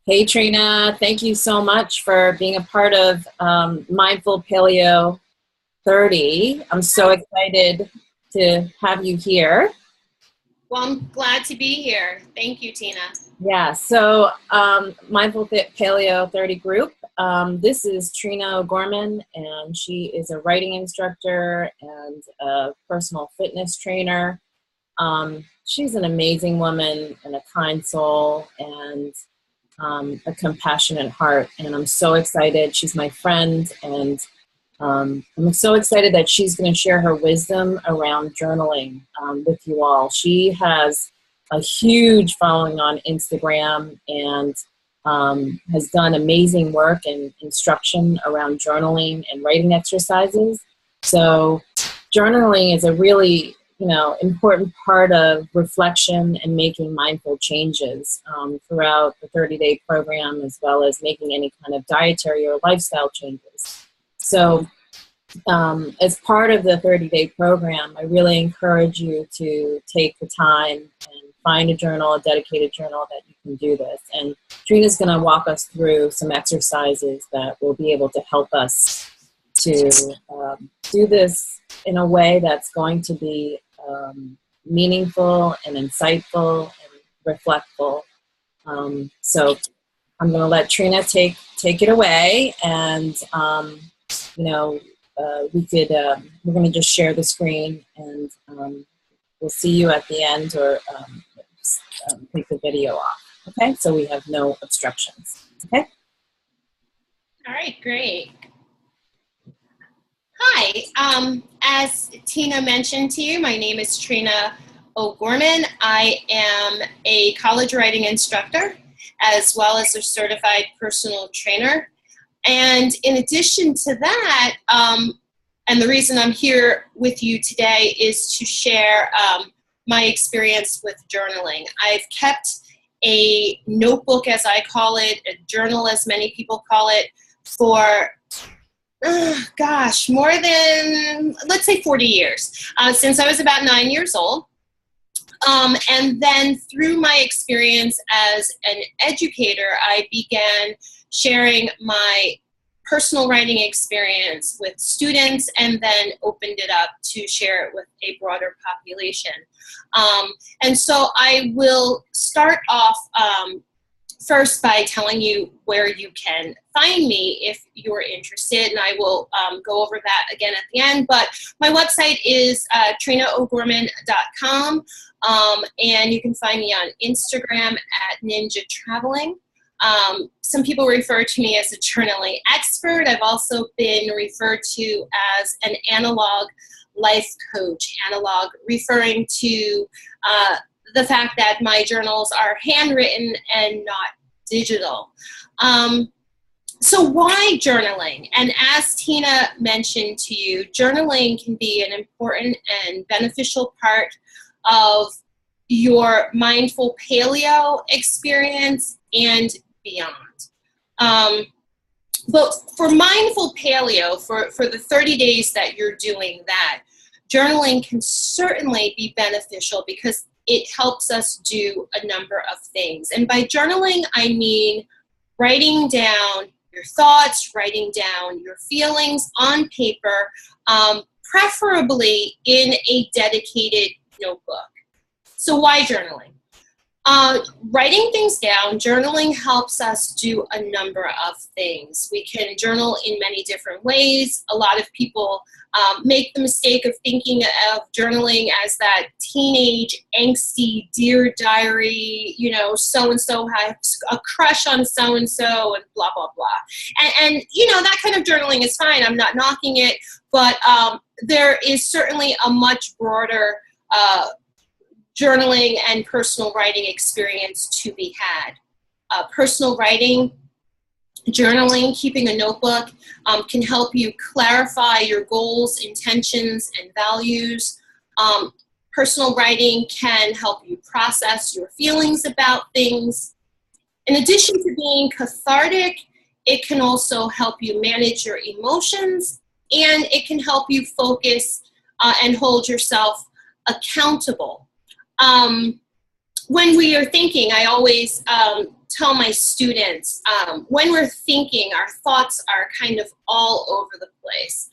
Hey Trina, thank you so much for being a part of Mindful Paleo 30. I'm so excited to have you here. Well, I'm glad to be here. Thank you, Tina. Yeah, so Mindful Paleo 30 group. This is Trina O'Gorman, and she is a writing instructor and a personal fitness trainer. She's an amazing woman and a kind soul and a compassionate heart, and I'm so excited. She's my friend, and I'm so excited that she's going to share her wisdom around journaling with you all. She has a huge following on Instagram and has done amazing work and instruction around journaling and writing exercises. So journaling is a really important part of reflection and making mindful changes throughout the 30-day program, as well as making any kind of dietary or lifestyle changes. So as part of the 30-day program, I really encourage you to take the time and find a journal, a dedicated journal that you can do this. And Trina's going to walk us through some exercises that will be able to help us to do this in a way that's going to be meaningful and insightful and reflectful. So I'm going to let Trina take it away, and we're going to just share the screen, and we'll see you at the end, or take the video off. Okay, so we have no obstructions. Okay. All right, great. Hi, as Tina mentioned to you, my name is Trina O'Gorman. I am a college writing instructor as well as a certified personal trainer. And in addition to that, and the reason I'm here with you today is to share my experience with journaling. I've kept a notebook, as I call it, a journal, as many people call it, for more than, let's say, 40 years, since I was about 9 years old. And then through my experience as an educator, I began sharing my personal writing experience with students, and then opened it up to share it with a broader population. And so I will start off first by telling you where you can find me if you're interested, and I will go over that again at the end. But my website is trinaogorman.com, and you can find me on Instagram at Ninja Traveling. Some people refer to me as a journaling expert. I've also been referred to as an analog life coach, analog referring to the fact that my journals are handwritten and not digital. So why journaling? And as Tina mentioned to you, journaling can be an important and beneficial part of your mindful paleo experience and beyond. But for mindful paleo, for the 30 days that you're doing that, journaling can certainly be beneficial because it helps us do a number of things. And by journaling, I mean writing down your thoughts, writing down your feelings on paper, preferably in a dedicated notebook. So why journaling? Writing things down, journaling helps us do a number of things. We can journal in many different ways. A lot of people make the mistake of thinking of journaling as that teenage, angsty, dear diary, so-and-so has a crush on so-and-so and blah, blah, blah. And that kind of journaling is fine. I'm not knocking it, but there is certainly a much broader journaling and personal writing experience to be had. Personal writing, journaling, keeping a notebook can help you clarify your goals, intentions, and values. Personal writing can help you process your feelings about things. In addition to being cathartic, it can also help you manage your emotions, and it can help you focus and hold yourself accountable. When we are thinking, I always tell my students, when we're thinking, our thoughts are kind of all over the place.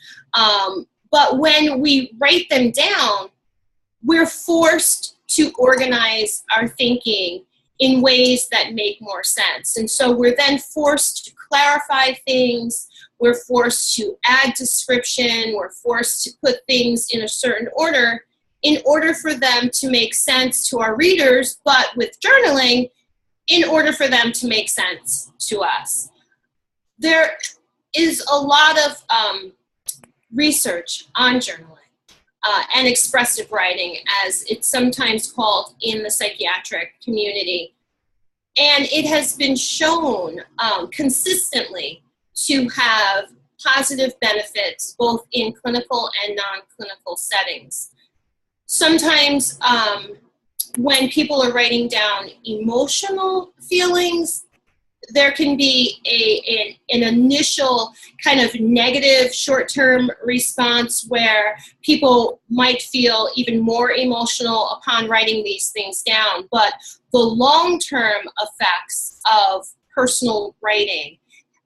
But when we write them down, we're forced to organize our thinking in ways that make more sense. And so we're then forced to clarify things. We're forced to add description. We're forced to put things in a certain order in order for them to make sense to our readers, but with journaling, in order for them to make sense to us. There is a lot of research on journaling and expressive writing, as it's sometimes called in the psychiatric community. And it has been shown consistently to have positive benefits both in clinical and non-clinical settings. Sometimes when people are writing down emotional feelings, there can be an initial kind of negative short-term response where people might feel even more emotional upon writing these things down. But the long-term effects of personal writing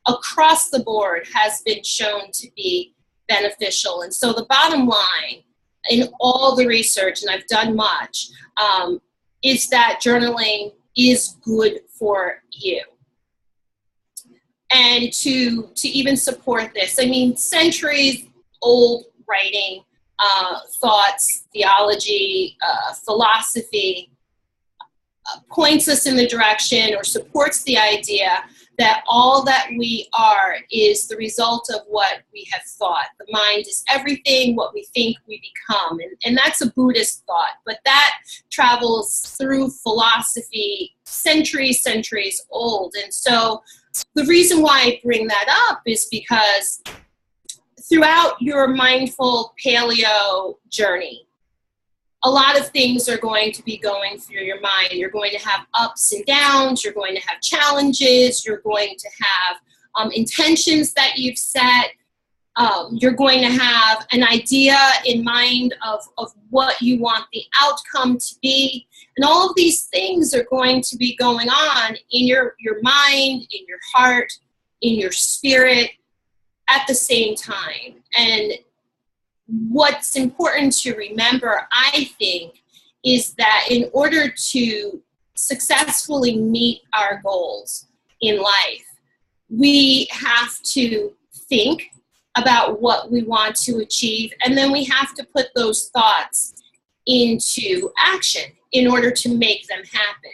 across the board has been shown to be beneficial. And so the bottom line in all the research, and I've done much, is that journaling is good for you. And to even support this, I mean, centuries old writing, thoughts, theology, philosophy points us in the direction or supports the idea that all that we are is the result of what we have thought. The mind is everything, what we think we become. And that's a Buddhist thought, but that travels through philosophy centuries old. And so the reason why I bring that up is because throughout your mindful paleo journey, a lot of things are going to be going through your mind. You're going to have ups and downs. You're going to have challenges. You're going to have intentions that you've set. You're going to have an idea in mind of what you want the outcome to be. And all of these things are going to be going on in your mind, in your heart, in your spirit at the same time. And what's important to remember, I think, is that in order to successfully meet our goals in life, we have to think about what we want to achieve, and then we have to put those thoughts into action in order to make them happen.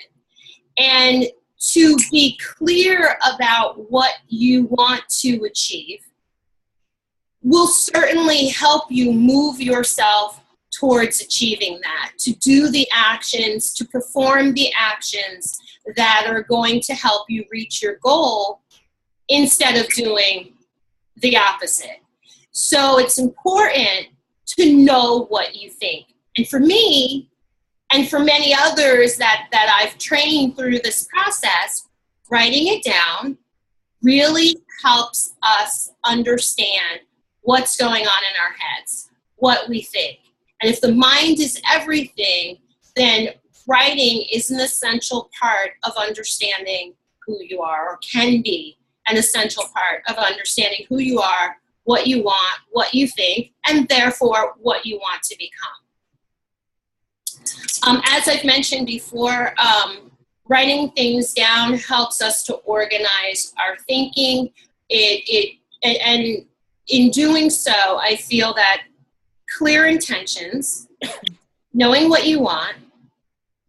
And to be clear about what you want to achieve will certainly help you move yourself towards achieving that, to do the actions, to perform the actions that are going to help you reach your goal instead of doing the opposite. So it's important to know what you think. And for me, and for many others that I've trained through this process, writing it down really helps us understand what's going on in our heads, what we think. And if the mind is everything, then writing is an essential part of understanding who you are, or can be an essential part of understanding who you are, what you want, what you think, and therefore what you want to become. As I've mentioned before, writing things down helps us to organize our thinking. And in doing so, I feel that clear intentions, knowing what you want,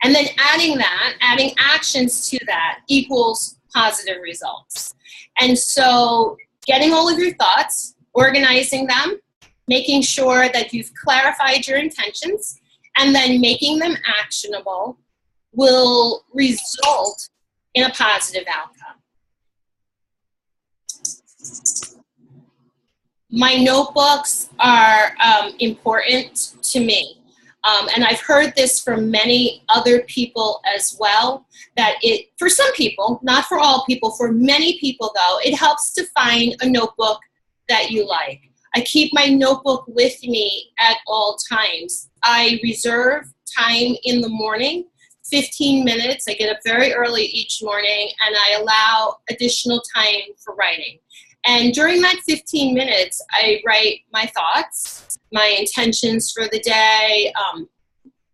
and then adding actions to that equals positive results. And so getting all of your thoughts, organizing them, making sure that you've clarified your intentions, and then making them actionable will result in a positive outcome. My notebooks are important to me. And I've heard this from many other people as well, that for some people, not for all people, for many people though, it helps to find a notebook that you like. I keep my notebook with me at all times. I reserve time in the morning 15 minutes. I get up very early each morning, and I allow additional time for writing. And during that 15 minutes, I write my thoughts, my intentions for the day,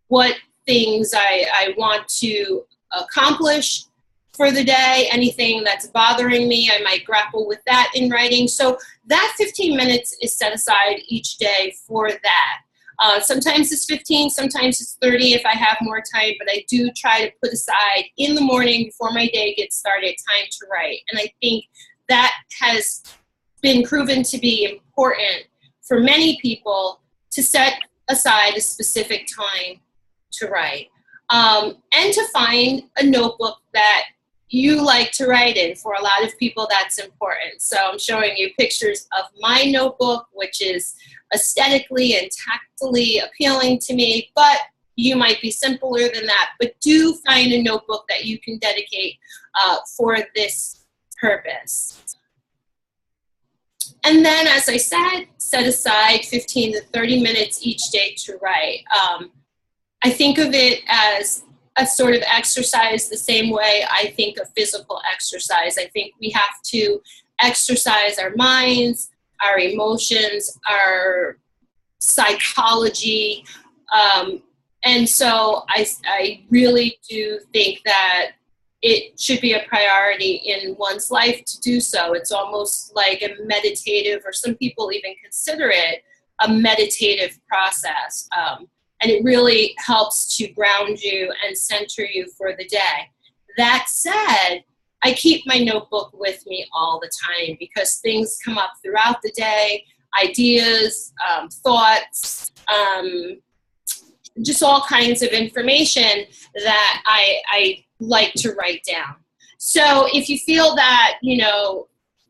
what things I want to accomplish for the day, anything that's bothering me, I might grapple with that in writing. So that 15 minutes is set aside each day for that. Sometimes it's 15, sometimes it's 30 if I have more time, but I do try to put aside in the morning before my day gets started time to write. And I think that has been proven to be important for many people, to set aside a specific time to write. And to find a notebook that you like to write in. For a lot of people, that's important. So I'm showing you pictures of my notebook, which is aesthetically and tactily appealing to me, but you might be simpler than that. But do find a notebook that you can dedicate for this purpose. And then, as I said, set aside 15 to 30 minutes each day to write. I think of it as a sort of exercise the same way I think of physical exercise. I think we have to exercise our minds, our emotions, our psychology. And so I really do think that it should be a priority in one's life to do so. It's almost like a meditative, or some people even consider it a meditative process. And it really helps to ground you and center you for the day. That said, I keep my notebook with me all the time because things come up throughout the day, ideas, thoughts, just all kinds of information that I like to write down. So if you feel that,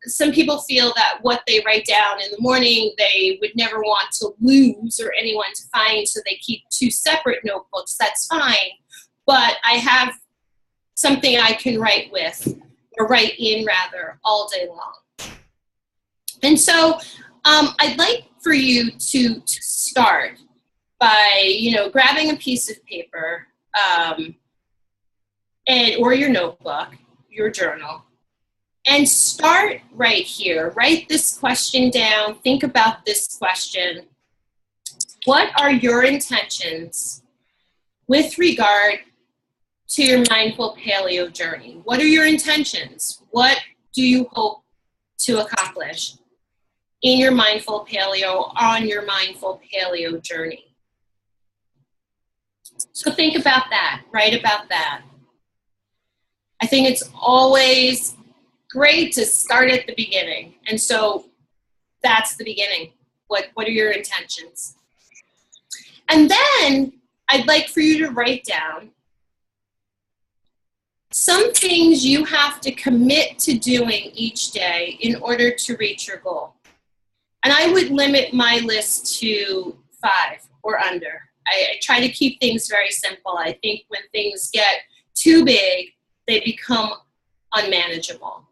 some people feel that what they write down in the morning, they would never want to lose or anyone to find, so they keep two separate notebooks. That's fine. But I have something I can write with, or write in rather, all day long. And so I'd like for you to start by, grabbing a piece of paper or your notebook, your journal, and start right here. Write this question down. Think about this question. What are your intentions with regard to your Mindful Paleo journey? What are your intentions? What do you hope to accomplish in your Mindful Paleo, on your Mindful Paleo journey? So think about that. Write about that. I think it's always great to start at the beginning. And so that's the beginning. What are your intentions? And then I'd like for you to write down some things you have to commit to doing each day in order to reach your goal. And I would limit my list to 5 or under. I try to keep things very simple. I think when things get too big, they become unmanageable.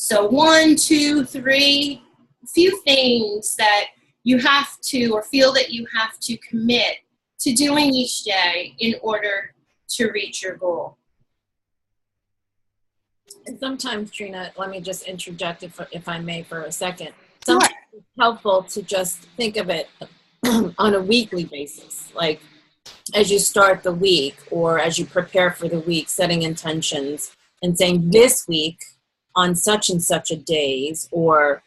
So 1, 2, 3, a few things that you have to, or feel that you have to commit to doing each day in order to reach your goal. And sometimes, Trina, let me just interject if I may for a second. Sometimes it's helpful to just think of it on a weekly basis, like as you start the week or as you prepare for the week, setting intentions and saying this week on such and such a days, or,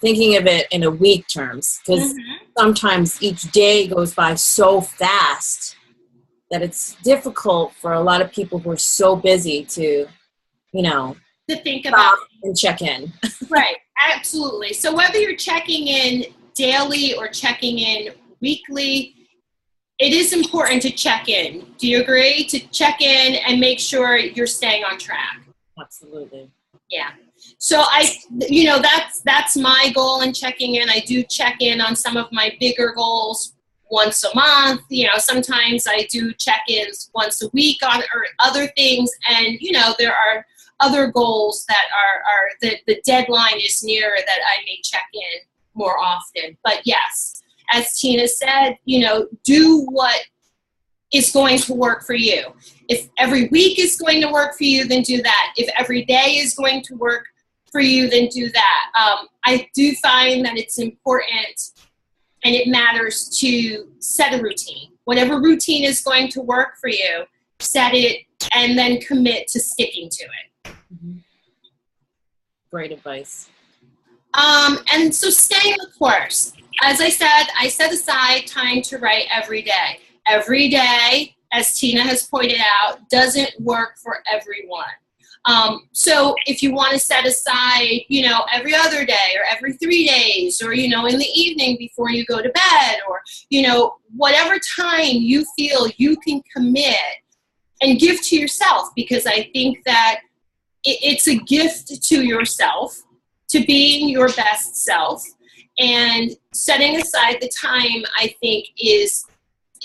thinking of it in a week terms, because sometimes each day goes by so fast that it's difficult for a lot of people who are so busy to think about and check in. Right, absolutely. So whether you're checking in daily or checking in weekly, it is important to check in. Do you agree? To check in and make sure you're staying on track. Absolutely. Yeah. So that's my goal in checking in. I do check in on some of my bigger goals once a month. Sometimes I do check-ins once a week on or other things. And, there are other goals that are the deadline is nearer that I may check in more often. But yes, as Tina said, do what is going to work for you. If every week is going to work for you, then do that. If every day is going to work for you, then do that. I do find that it's important and it matters to set a routine. Whatever routine is going to work for you, set it and then commit to sticking to it. Mm-hmm. Great advice. And so staying the course. As I said, I set aside time to write every day. Every day, as Tina has pointed out, doesn't work for everyone. So if you want to set aside, every other day or every 3 days or, in the evening before you go to bed or, whatever time you feel you can commit and give to yourself, because I think that it's a gift to yourself to being your best self, and setting aside the time, I think, is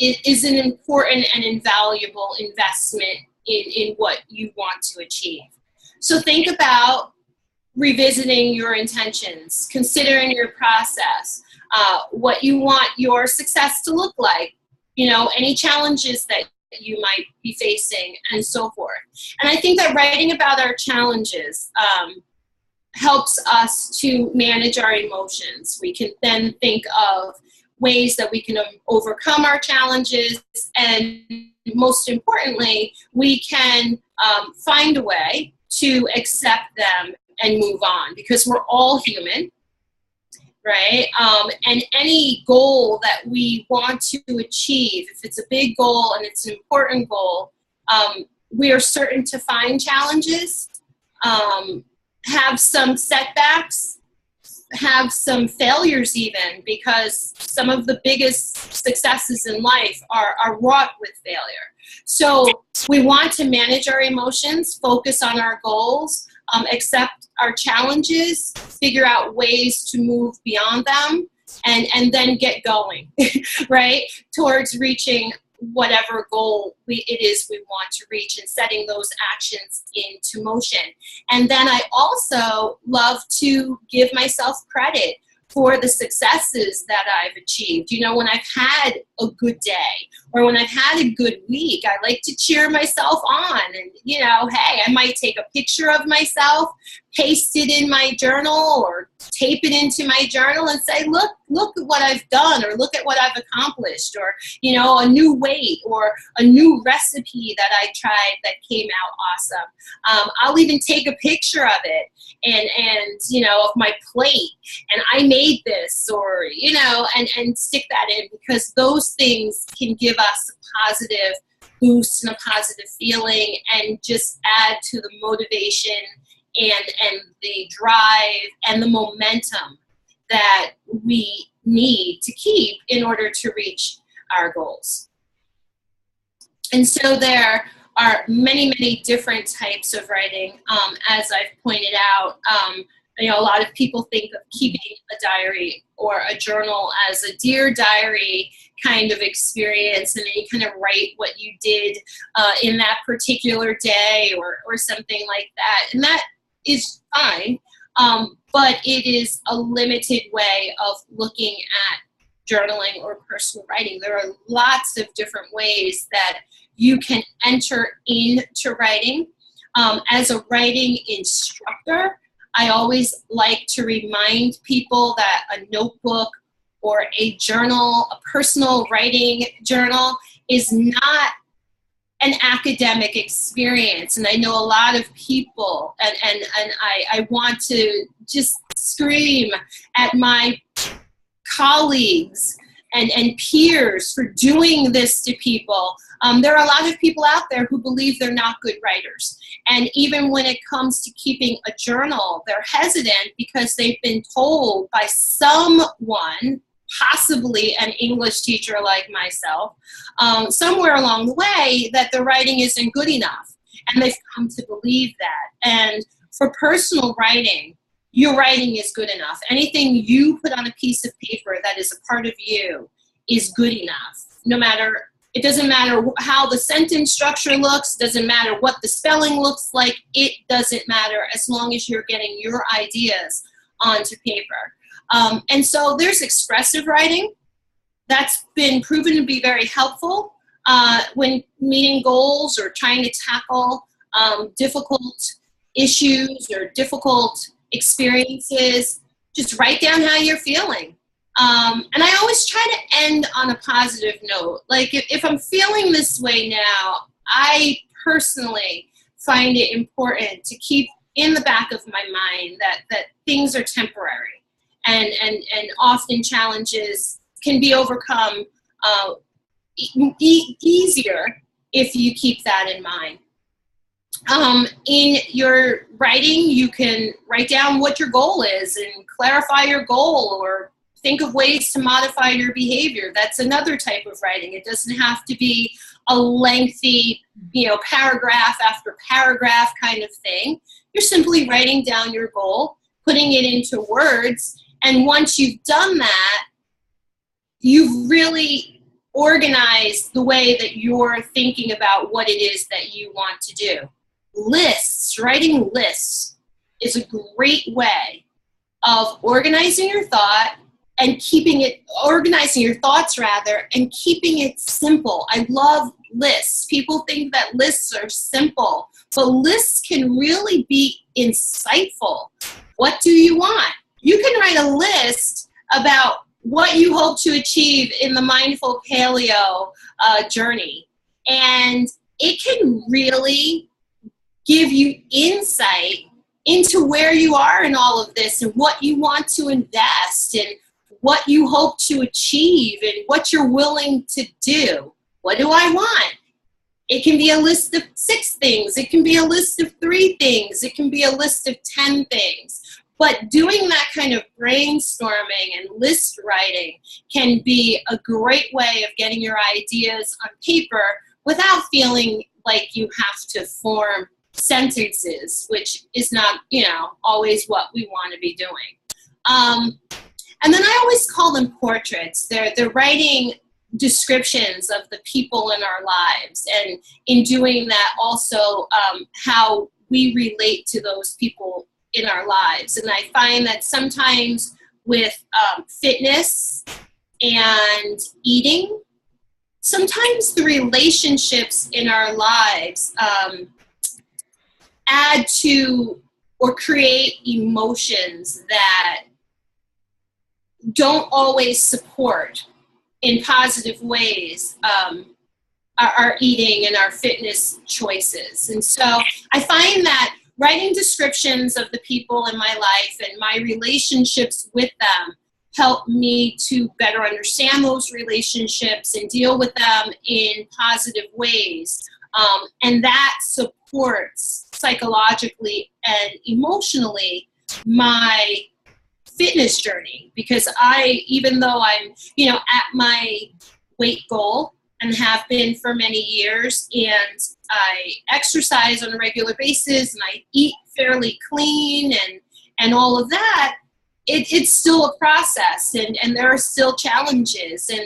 an important and invaluable investment in what you want to achieve. So think about revisiting your intentions, considering your process, what you want your success to look like, any challenges that you might be facing, and so forth. And I think that writing about our challenges helps us to manage our emotions. We can then think of ways that we can overcome our challenges, and most importantly, we can find a way to accept them and move on, because we're all human, right? And any goal that we want to achieve, if it's a big goal and it's an important goal, we are certain to find challenges, have some setbacks, have some failures even, because some of the biggest successes in life are wrought with failure. So we want to manage our emotions, focus on our goals, accept our challenges, figure out ways to move beyond them, and then get going, right, towards reaching whatever goal it is we want to reach, and setting those actions into motion. And then I also love to give myself credit for the successes that I've achieved. When I've had a good day or when I've had a good week, I like to cheer myself on. And, hey, I might take a picture of myself, paste it in my journal or tape it into my journal and say, look at what I've done, or look at what I've accomplished, or, a new weight or a new recipe that I tried that came out awesome. I'll even take a picture of it and of my plate, and I made this, or, and stick that in, because those things can give us a positive boost and a positive feeling, and just add to the motivation and the drive and the momentum that we need to keep in order to reach our goals. And so there are many, many different types of writing. As I've pointed out, a lot of people think of keeping a diary or a journal as a Dear Diary kind of experience, and then you kind of write what you did in that particular day or something like that. And that is fine, but it is a limited way of looking at journaling or personal writing. There are lots of different ways that you can enter into writing. As a writing instructor, I always like to remind people that a notebook or a journal, a personal writing journal, is not an academic experience. And I know a lot of people, and I want to just scream at my colleagues and peers for doing this to people. There are a lot of people out there who believe they're not good writers. And even when it comes to keeping a journal, they're hesitant because they've been told by someone, possibly an English teacher like myself, somewhere along the way, that the writing isn't good enough. And they've come to believe that. And for personal writing, your writing is good enough. Anything you put on a piece of paper that is a part of you is good enough. It doesn't matter how the sentence structure looks, doesn't matter what the spelling looks like, it doesn't matter as long as you're getting your ideas onto paper. And so there's expressive writing. That's been proven to be very helpful when meeting goals or trying to tackle difficult issues or difficult experiences, just write down how you're feeling. And I always try to end on a positive note. Like if I'm feeling this way now, I personally find it important to keep in the back of my mind that things are temporary, and often challenges can be overcome easier if you keep that in mind. In your writing, you can write down what your goal is and clarify your goal, or think of ways to modify your behavior. That's another type of writing. It doesn't have to be a lengthy, paragraph after paragraph kind of thing. You're simply writing down your goal, putting it into words, and once you've done that, you've really organized the way that you're thinking about what it is that you want to do. Writing lists is a great way of organizing your thoughts and keeping it simple. I love lists. People think that lists are simple, but lists can really be insightful. What do you want? You can write a list about what you hope to achieve in the Mindful Paleo journey, and it can really give you insight into where you are in all of this and what you want to invest and what you hope to achieve and what you're willing to do. What do I want? It can be a list of 6 things. It can be a list of 3 things. It can be a list of 10 things. But doing that kind of brainstorming and list writing can be a great way of getting your ideas on paper without feeling like you have to form sentences, which is not, always what we want to be doing. And then I always call them portraits. They're writing descriptions of the people in our lives, and in doing that also how we relate to those people in our lives. And I find that sometimes with fitness and eating, sometimes the relationships in our lives add to or create emotions that don't always support in positive ways our eating and our fitness choices. And so I find that writing descriptions of the people in my life and my relationships with them help me to better understand those relationships and deal with them in positive ways. And that supports psychologically and emotionally my fitness journey, because even though I'm, at my weight goal and have been for many years, and I exercise on a regular basis and I eat fairly clean and all of that, it's still a process, and there are still challenges, and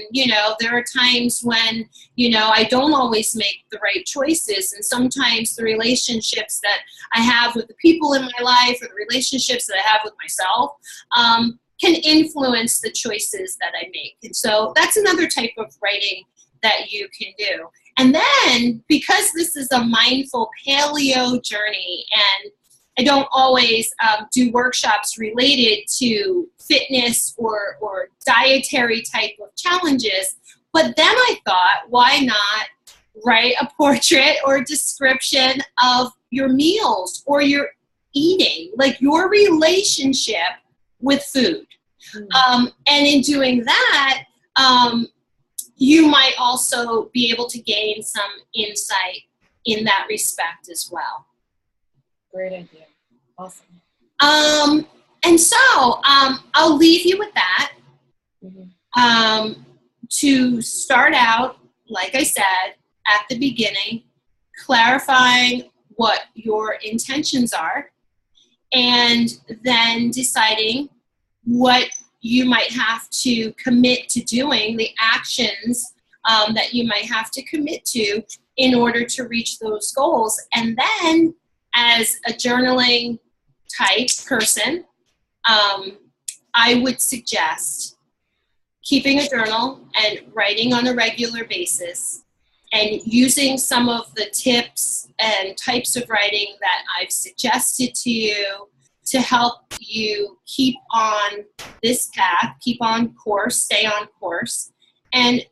there are times when I don't always make the right choices, and sometimes the relationships that I have with the people in my life or the relationships that I have with myself can influence the choices that I make. And so that's another type of writing that you can do. And then, because this is a mindful paleo journey, and I don't always do workshops related to fitness or dietary type of challenges, but then I thought, why not write a portrait or description of your meals or your eating, like your relationship with food. And in doing that, you might also be able to gain some insight in that respect as well. Great idea. Awesome. And so I'll leave you with that. To start out, like I said at the beginning, clarifying what your intentions are, and then deciding what you might have to commit to doing, the actions that you might have to commit to in order to reach those goals. And then, as a journaling type person, I would suggest keeping a journal and writing on a regular basis, and using some of the tips and types of writing that I've suggested to you to help you keep on this path, keep on course, stay on course, and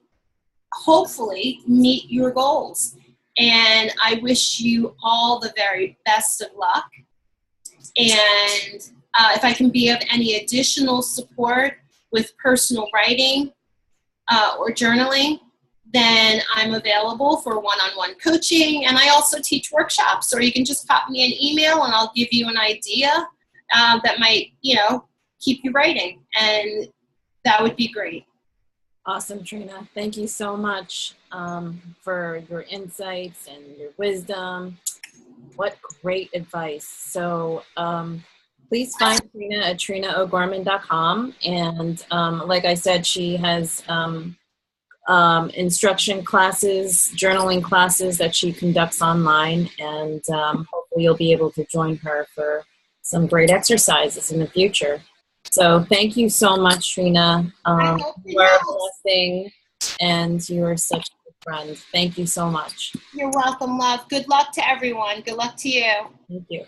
hopefully meet your goals. And I wish you all the very best of luck. And if I can be of any additional support with personal writing or journaling, then I'm available for one-on-one coaching. And I also teach workshops, or you can just pop me an email and I'll give you an idea that might, keep you writing. And that would be great. Awesome, Trina. Thank you so much for your insights and your wisdom. What great advice. So please find Trina at trinaogorman.com. And like I said, she has instruction classes, journaling classes that she conducts online. And hopefully you'll be able to join her for some great exercises in the future. So thank you so much, Trina. You are a blessing, and you are such a good friend. Thank you so much. You're welcome, love. Good luck to everyone. Good luck to you. Thank you.